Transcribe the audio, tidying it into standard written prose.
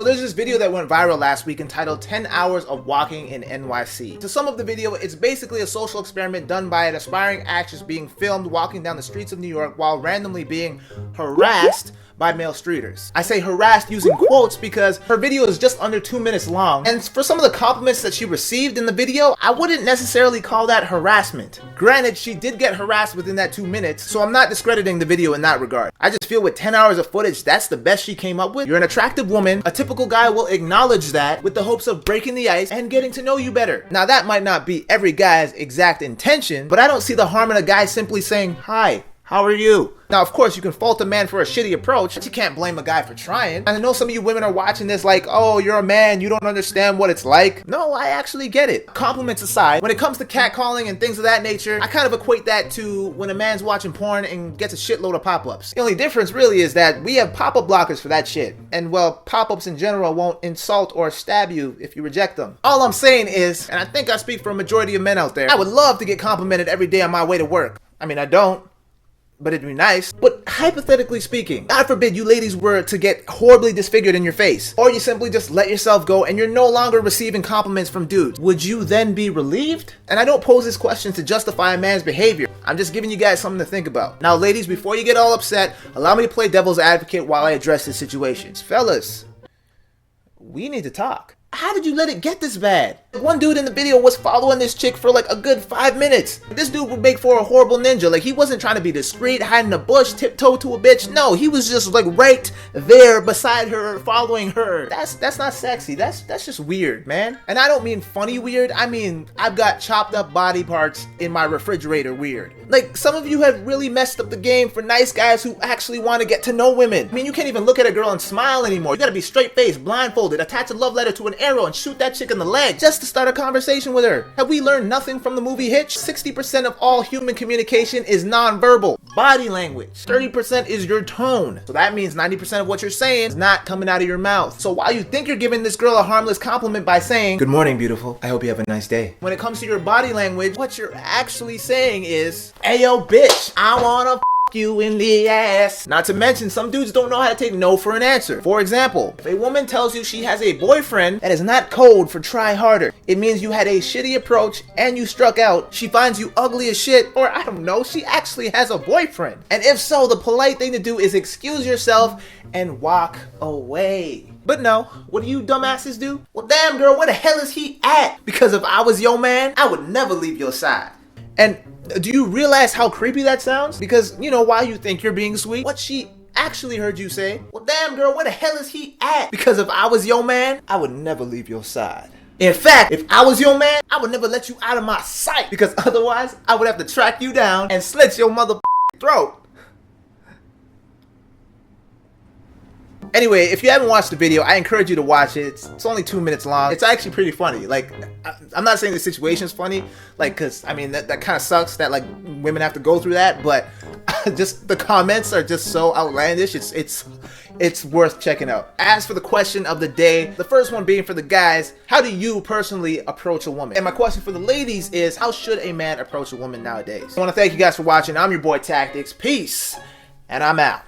there's this video that went viral last week entitled 10 Hours of Walking in NYC. To sum up the video, it's basically a social experiment done by an aspiring actress being filmed walking down the streets of New York while randomly being harassed by male streeters. I say harassed using quotes because her video is just under 2 minutes long, and for some of the compliments that she received in the video, I wouldn't necessarily call that harassment. Granted, she did get harassed within that 2 minutes, so I'm not discrediting the video in that regard. I just feel with 10 hours of footage, that's the best she came up with. You're an attractive woman, a typical guy will acknowledge that with the hopes of breaking the ice and getting to know you better. Now that might not be every guy's exact intention, but I don't see the harm in a guy simply saying, "Hi, how are you?" Now, of course, you can fault a man for a shitty approach, but you can't blame a guy for trying. And I know some of you women are watching this like, oh, you're a man, you don't understand what it's like. No, I actually get it. Compliments aside, when it comes to catcalling and things of that nature, I kind of equate that to when a man's watching porn and gets a shitload of pop-ups. The only difference really is that we have pop-up blockers for that shit. And well, pop-ups in general won't insult or stab you if you reject them. All I'm saying is, and I think I speak for a majority of men out there, I would love to get complimented every day on my way to work. I mean, I don't, but it'd be nice. But hypothetically speaking, God forbid you ladies were to get horribly disfigured in your face, or you simply just let yourself go and you're no longer receiving compliments from dudes. Would you then be relieved? And I don't pose this question to justify a man's behavior. I'm just giving you guys something to think about. Now, ladies, before you get all upset, allow me to play devil's advocate while I address this situation. Fellas, we need to talk. How did you let it get this bad? One dude in the video was following this chick for like a good 5 minutes. This dude would make for a horrible ninja. Like, he wasn't trying to be discreet, hiding a bush, tiptoe to a bitch. No, he was just like right there beside her, following her. That's not sexy. That's just weird, man. And I don't mean funny weird. I mean, I've got chopped up body parts in my refrigerator weird. Like, some of you have really messed up the game for nice guys who actually want to get to know women. I mean, you can't even look at a girl and smile anymore. You gotta be straight-faced, blindfolded, attach a love letter to an arrow and shoot that chick in the leg just to start a conversation with her. Have we learned nothing from the movie Hitch? 60% of all human communication is non-verbal. Body language. 30% is your tone. So that means 90% of what you're saying is not coming out of your mouth. So while you think you're giving this girl a harmless compliment by saying, "Good morning, beautiful. I hope you have a nice day," when it comes to your body language, what you're actually saying is, "Hey yo, bitch, I wanna f you in the ass." Not to mention, some dudes don't know how to take no for an answer. For example, if a woman tells you she has a boyfriend, that is not code for try harder. It means you had a shitty approach and you struck out. She finds you ugly as shit, or I don't know, she actually has a boyfriend. And if so, the polite thing to do is excuse yourself and walk away. But no, what do you dumbasses do? Well, damn girl, where the hell is he at? Because if I was your man, I would never leave your side. And do you realize how creepy that sounds? Because, you know, while you think you're being sweet, what she actually heard you say, well, damn girl, where the hell is he at? Because if I was your man, I would never leave your side. In fact, if I was your man, I would never let you out of my sight, because otherwise I would have to track you down and slit your mother throat. Anyway, if you haven't watched the video, I encourage you to watch it. It's only 2 minutes long. It's actually pretty funny. Like, I'm not saying the situation's funny, like, cause I mean that kind of sucks that like women have to go through that, but just the comments are just so outlandish. It's worth checking out. As for the question of the day, the first one being for the guys, how do you personally approach a woman? And my question for the ladies is, how should a man approach a woman nowadays? I want to thank you guys for watching. I'm your boy Tactics. Peace, and I'm out.